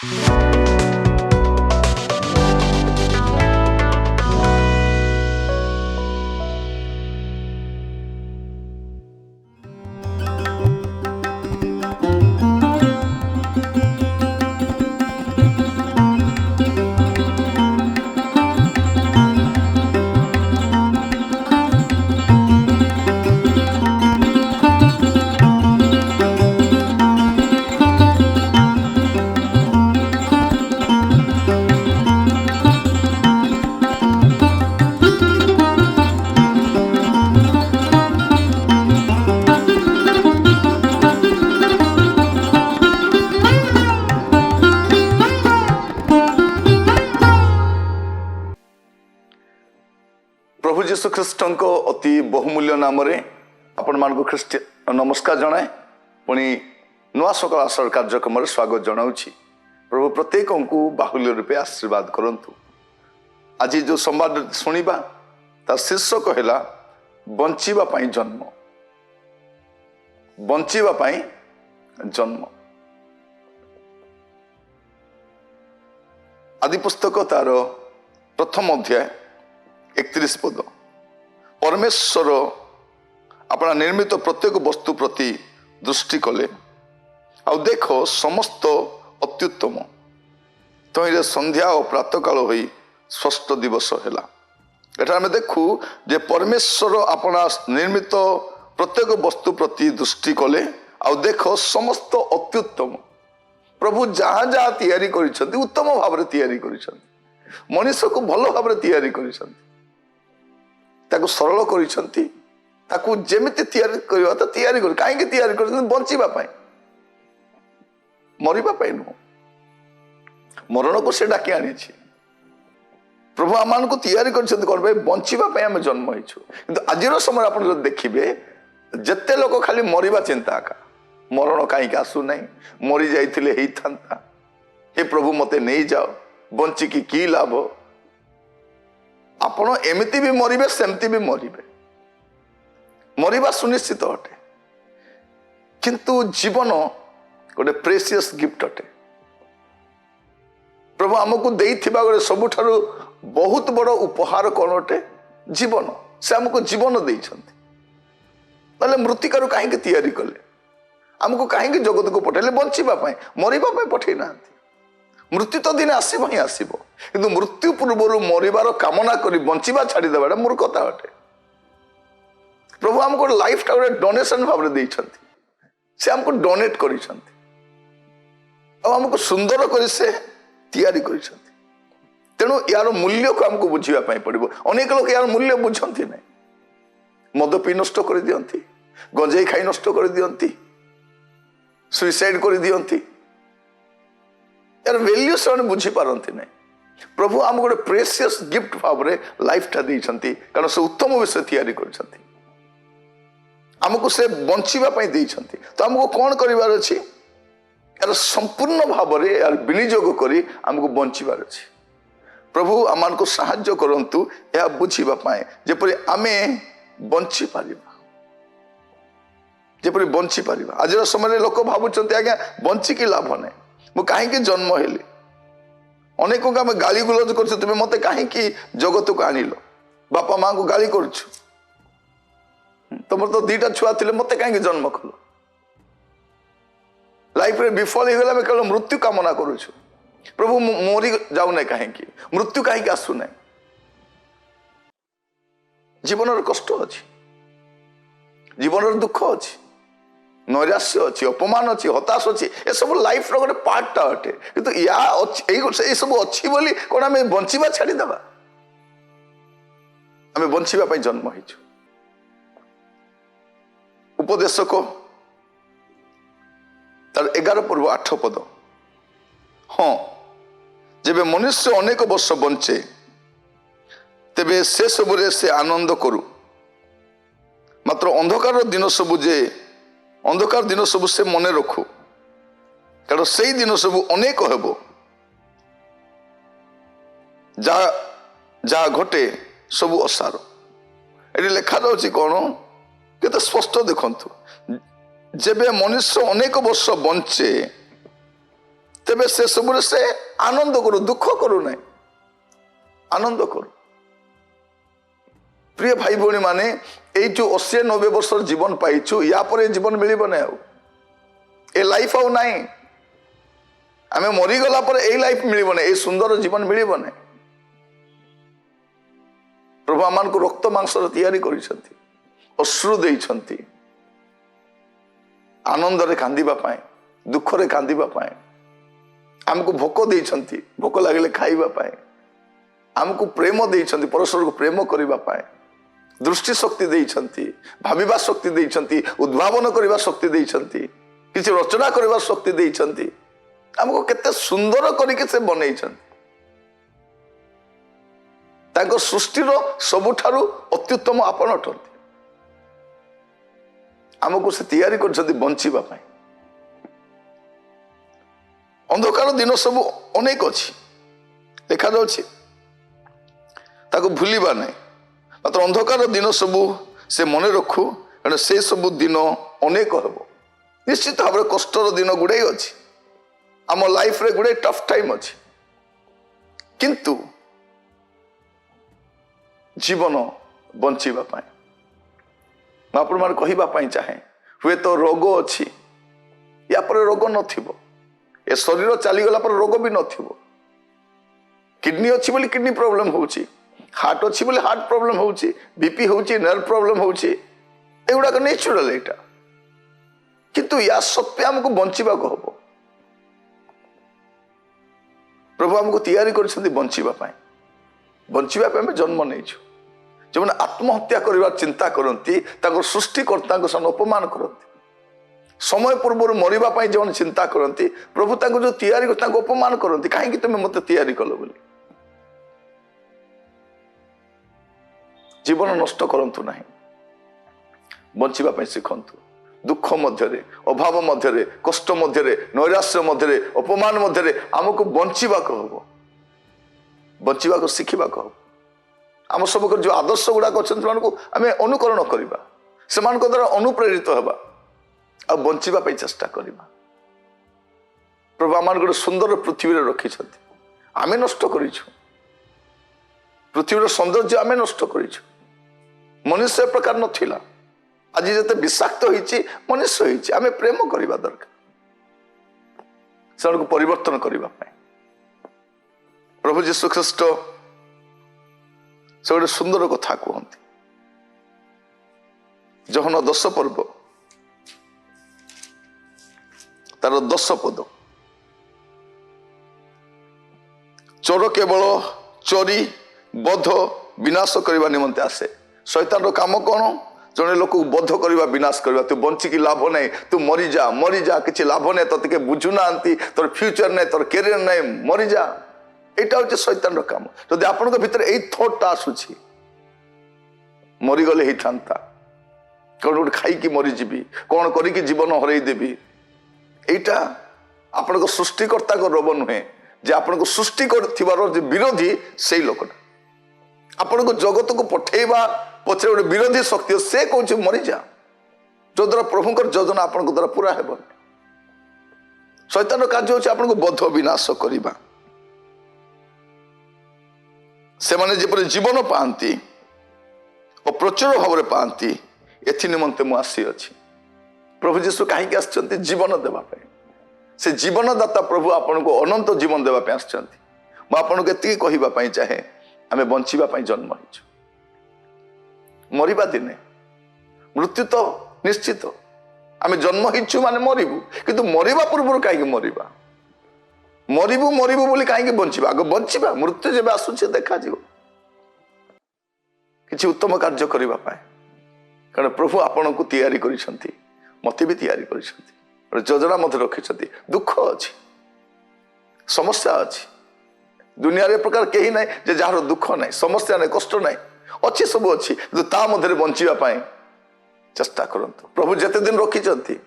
प्रभु जीशु ख्रीष्ट अति बहुमूल्य नाम आपण मान ख्रीष्ट नमस्कार जनाए पुणी नुआ सकाल आसर कार्यक्रम स्वागत जनाऊँगी। प्रभु प्रत्येक को बाहुल्य रूपे आशीर्वाद करंतु। आज जो संवाद शुणा तार शीर्षक है बंचिबा जन्म। बंचिबा जन्म आदि पुस्तक तार प्रथम अध्याय 31 पद। परमेश्वर अपना निर्मित प्रत्येक वस्तु प्रति दृष्टि कले आ देख समस्त अत्युत्तम तहिरे संध्या और प्रातःकाल होई षष्ठ दिवस है। एटा आम देखू जे परमेश्वर अपना निर्मित प्रत्येक वस्तु प्रति दृष्टि कले आ देख समस्त अत्युत्तम। प्रभु जहाँ जहाँ तैयारी करिसेंती उत्तम भाव में तैयारी करिसेंती। मनुष्य को भल भाव में तैयारी करिसेंती। ताकू सरल करिसेंती। ताकू जेमिति तैयारी करबा त तैयारी कर काहे तैयारी करिसेंती बंचिबा पई मरिबा पई नु मरण को से डाकी आनी छी। प्रभु आमान को तैयारी करिसेंती कोन भाई बंचिबा पई हम जन्म हिछु। किंतु आजिर समय आपण जो देखिबे जत्ते लोक खाली मरिबा चिंता का मरण काहे आसु नहीं मरी जाइथिले हेई थांता हे प्रभु मते नहीं जाओ बंची की लाभ। आपण एमती भी मरिबे सेमती भी मरिबे मरिबा सुनिश्चित अटे। किंतु जीवन गोटे प्रेसियस गिफ्ट अटे। प्रभु आमको देइथिबा गोटे सबुठारु बहुत बड़ उपहार कोन अटे जीवन। से आमको जीवन देइछंती ताले मृत्तिकारु काहे तैयारी कले आमको काहे जगत को पठेले बंचिबा पई मरिबा पई पठै नांती। मृत्यु तो दिन आसब ही आसब किंतु मृत्यु पूर्व मरिबार कामना करी बंचिबा छाड़ी देवाटा मूर्खता अटे। प्रभु आमको लाइफ टा गोटे डोनेशन भाव में से आमको डोनेट करिसेंती आमको सुंदर करी से तैयारी करिसेंती। तेणु यार मूल्य को आमको बुझिबा पई पड़िबो। अनेक लोक यार मूल्य बुझंती नहीं मद पी नष्ट कर दियंती गंजेई खाई नष्ट कर दियंती सुइसाइड कर दियंती यार वैल्यू से बुझी पारती नहीं। प्रभु आम गोटे प्रेसियस गिफ्ट भाव में लाइफ टा देइछंती कारण से उत्तम विषय तैयारी करछंती आमको से बंचिबा पई देइछंती। तो आमको कौन करिवार अछि यार संपूर्ण भाव में यार विनियोग करी आमको बंचिबार अछि। प्रभु आमान को सहाय्य करंतु या बुझिबा पई जेपरि आमे बंची पारिबा जेपरि बंची पारिबा। आज समय लोक भाबुचंती आज्ञा बंची की लाभ नहीं मु कहीं जन्म हेली अनेक को आम गाली गुलज कर तुम्हें मत कहीं जगत को आनिल बापा माँ को गाली कर तुम तो दीटा छुआ थे मत कहीं जन्म कल लाइफ रे विफल हो गला केवल मृत्यु कामना करुछु। प्रभु मरी जाऊना कहीं मृत्यु कहीं आसुना जीवन कष्ट अच्छी जीवन दुख अच्छी नैराश्य अच्छी अपमान अच्छी हताश अच्छी ये सब लाइफ रो गोटे पार्टा अटे। किंतु या सब अच्छी बोली कौन आम बंचिबा छाड़ीदेवा आम बंचिबा पई जन्म हिचु। उपदेशक तार 11 पूर्व 8 पद। हाँ जेबे मनुष्य अनेक वर्ष बंचे तेबे से सबुरे से आनंद करू मात्र अंधकार दिन सबु जे अंधकार दिन सब से मन रखु कारण से दिन सब अनेक हेबो जहा घटे सबु असार। ये लिखा जाउछि कौन केते स्पष्ट देखंतु जेबे मनुष्य अनेक वर्ष बंचे तेबे से सब से आनंद करू, दुख करू ना, आनंद करू। प्रिय भाई भौणी माने ये जो 80-90 वर्ष जीवन पाइछु, या पर जीवन मिलिबो नै, ए लाइफ आउ नाही। आमे मरी गला पर ए लाइफ मिलिबो नै, ए सुंदर जीवन मिलिबो नै। प्रभु आमान को रक्त मांस तैयारी करिसंती, अश्रु देइसंती, आनंद रे कांदिबा पाए, दुख रे कांदिबा पाए, हमको भोक देइसंती, भोक लागले खाइबा पाए, हमको प्रेम देइसंती, परस्पर को प्रेम करिबा पाए, दृष्टि शक्ति देइसंती, भाविबा शक्ति देइसंती, उद्भावन करिबा शक्ति देइसंती, किछि रचना करिबा शक्ति देइसंती। हमको केते सुंदर करिके से बनैछंती। ताको सृष्टिर सबुठारु अत्युत्तम आपण अटंती। हमको से तैयारी करछंती बंचिबा पाए। अंधकार दिन सब अनेक अछि, देखा जाउछि, ताको भूलिबा नै। मात्र अंधकार दिन सबू से मन रखू, कारण से सबू दिन अनेक हम। निश्चित भाव में कष्टर दिन गुड़े अच्छी, आम लाइफ रे गुड़े टफ टाइम अच्छी, किंतु जीवन बंचिबा पाए मैं आपण मान कहिबा चाहे, हुए तो रोग अच्छी, या पर रोग नथिबो, ए शरीर चलीगला पर रोग भी नथिबो। किडनी अच्छी बोली किडनी प्रॉब्लम होउची, हार्ट अच्छी बोले हार्ट प्रॉब्लम होउची, बीपी होउची, नर्व प्रॉब्लम होउची, एगुड़ा नेचुरल एटा। किंतु या सत्वे हमको बंचिबा को हबो। प्रभु हमको तैयारी करछंती बंचिबा पाए, बंचिबा पे हम जन्म नेछु। जब आत्महत्या करिवार चिंता करंती, ताको सृष्टिकर्ता को सन अपमान करंती, समय पूर्व मरिबा पाए जवन चिंता करंती, प्रभु ताको जो तैयारी को ताको अपमान करंती, काहे कि तुमे मते तैयारी कलो बोली। जीवन नष्ट करंतु नहीं, बंचिबा पाए सिखंतु। दुख मध्यरे, अभाव मध्यरे, कष्ट मध्यरे, नैराश्य मध्यरे, अपमान मध्यरे हमको बंचिबा को हबो, बंचिबा को सिखिबा को हबो। आम सब जो आदर्श गुड़ाक अच्छे आम अनुकरण करवा, से द्वारा अनुप्रेरित हवा, आ बंचिबा पाई चेष्टा करवा। प्रभु आम गोटे सुंदर पृथ्वी रखी, आम नष्ट करिछु, पृथ्वीर सौंदर्य आम नष्ट करिछु। मनुष्य प्रकार नथिला, आज जते विषाक्त होइछि मनुष्य होइछि, आम प्रेम करवा दरकार, से परिवर्तन करने। प्रभु जीशु ख्रीस्ट से गोटे सुंदर कथा कहते, जहन 10 पर्व तार 10 पद, चोर केवल चोरी बध विनाश करने निमंते आसे। शैतान काम कौन? जड़े लोक को बध करवा, विनाश करवा। तू बंचिकी लाभ नहीं, तू मरी जा, किसी लाभ नहीं, तो ते बुझुना, तोर फ्यूचर नहीं, तोर कैरियर नहीं, मरी जा। यहाँ हूँ शैतान काम। जदि आपण भीतर यही थॉटटा आसूची, मरीगले होता कौन गोटे खाई मरीजी, कौन करी जीवन हरईदेवी, यहाँ आपण सृष्टिकर्ता रोग नुहे, जे आपण सृष्टि कर विरोधी से लोकटा आपण को जगत को पठेवा पछे गोटे विरोधी शक्ति, से कौन मरी जा, जो द्वारा प्रभुकर योजना आपण द्वारा पूरा हेब। शैतान कार्य होछि आपण को बध विनाश करवा। से माने जेपरि जीवन पाती और प्रचुर भाव में पाती, एथि निमंते मु आसी अछि। प्रभु जीशु कहीं आछंती जीवन देवा पे, से जीवनदाता प्रभु आपण को अनंत जीवन देवा पे आछंती। मु आपण को एति कहिबा पई चाहे, आमे बंचिबा पई जन्म हिचु, मरिबा दिने मृत्यु तो निश्चित। आमे जन्म हिचु माने मरिबु, किंतु मरिबा पूर्व कहीं मरिबा, मरिबु मरिबु बोली कहीं बंचिबा, आग बंचिबा। मृत्यु जेबे आसुचे देखा जीव किछि उत्तम कार्य करिबा पाए, कारण प्रभु आपण को तैयारी करिसंती, मते भी तैयारी करिसंती, योजना मते रखिसंती। दुख अछि, समस्या अछि, दुनिया रे प्रकार केही नै जे जहार दुख नै, समस्या नै, कष्ट नै, अच्छी सब अच्छी, किंतु ता मध्य बंचिबा पाए चेष्टा करंतु। प्रभु जते दिन रखिसंती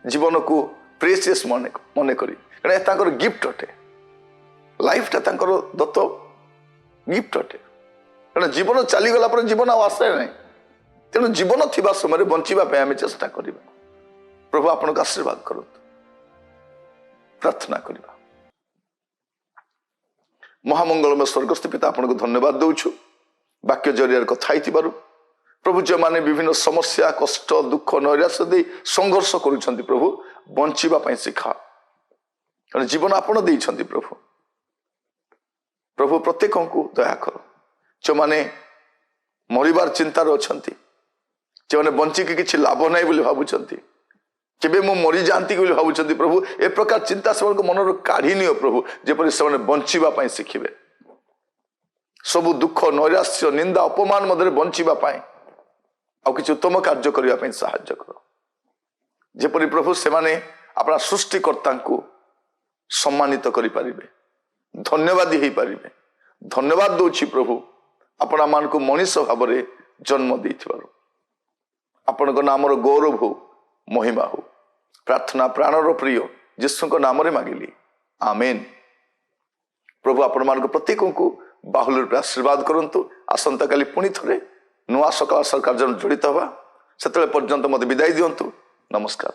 जीवन को प्रेशियस मने करी, कारण तांकर गिफ्ट अटे, लाइफटा तांकर दत्त गिफ्ट अटे। कारण जीवन चलीगला पर जीवन आसे ना, तेणु जीवन थिबा समय बंचिबा पे आमे चेष्टा करिबा। प्रभु आपनको आशीर्वाद करंतु। प्रार्थना करिबा। ମହାମଙ୍ଗଳମୟ ସ୍ୱର୍ଗସ୍ଥ ପିତା ଆପଣଙ୍କୁ ଧନ୍ୟବାଦ ଦେଉଛୁ ବାକ୍ୟ ଜରିଆରେ କଥା ହେଇଥିବାରୁ। ପ୍ରଭୁ ଯେଉଁମାନେ ବିଭିନ୍ନ ସମସ୍ୟା କଷ୍ଟ ଦୁଃଖ ନୈରାଶ୍ୟ ଦେଇ ସଂଘର୍ଷ କରୁଛନ୍ତି ପ୍ରଭୁ ବଞ୍ଚିବା ପାଇଁ ଶିଖା, କାରଣ ଜୀବନ ଆପଣ ଦେଇଛନ୍ତି ପ୍ରଭୁ। ପ୍ରଭୁ ପ୍ରତ୍ୟେକଙ୍କୁ ଦୟା କର, ଯେଉଁମାନେ ମରିବାର ଚିନ୍ତାରେ ଅଛନ୍ତି, ଯେଉଁମାନେ ବଞ୍ଚିକି କିଛି ଲାଭ ନାହିଁ ବୋଲି ଭାବୁଛନ୍ତି, କେବେ ମୁଁ ମରିଯାଆନ୍ତି ବୋଲି ଭାବୁଛନ୍ତି ପ୍ରଭୁ, ଏ ପ୍ରକାର ଚିନ୍ତା ସେମାନଙ୍କ ମନରୁ କାଢି ନିଅ ପ୍ରଭୁ, ଯେପରି ସେମାନେ ବଞ୍ଚିବା ପାଇଁ ଶିଖିବେ। ସବୁ ଦୁଃଖ ନୈରାଶ୍ୟ ନିନ୍ଦା ଅପମାନ ମଧ୍ୟରେ ବଞ୍ଚିବା ପାଇଁ ଆଉ କିଛି ଉତ୍ତମ କାର୍ଯ୍ୟ କରିବା ପାଇଁ ସାହାଯ୍ୟ କର, ଯେପରି ପ୍ରଭୁ ସେମାନେ ଆପଣା ସୃଷ୍ଟିକର୍ତ୍ତାଙ୍କୁ ସମ୍ମାନିତ କରିପାରିବେ, ଧନ୍ୟବାଦୀ ହେଇପାରିବେ। ଧନ୍ୟବାଦ ଦଉଛି ପ୍ରଭୁ ଆପଣ ଆମମାନଙ୍କୁ ମଣିଷ ଭାବରେ ଜନ୍ମ ଦେଇଥିବାରୁ। ଆପଣଙ୍କ ନାମର ଗୌରବ ହଉ, ମହିମା ହଉ। ପ୍ରାର୍ଥନା ପ୍ରାଣର ପ୍ରିୟ ଯୀଶୁଙ୍କ ନାମରେ ମାଗିଲି, ଆମେନ୍। ପ୍ରଭୁ ଆପଣମାନଙ୍କ ପ୍ରତ୍ୟେକଙ୍କୁ ବାହୁଲ ରୂପେ ଆଶୀର୍ବାଦ କରନ୍ତୁ। ଆସନ୍ତାକାଲି ପୁଣି ଥରେ ନୂଆ ସକାଳ କାର୍ଯ୍ୟରେ ଜଡ଼ିତ ହେବା, ସେତେବେଳେ ପର୍ଯ୍ୟନ୍ତ ମୋତେ ବିଦାୟ ଦିଅନ୍ତୁ। ନମସ୍କାର।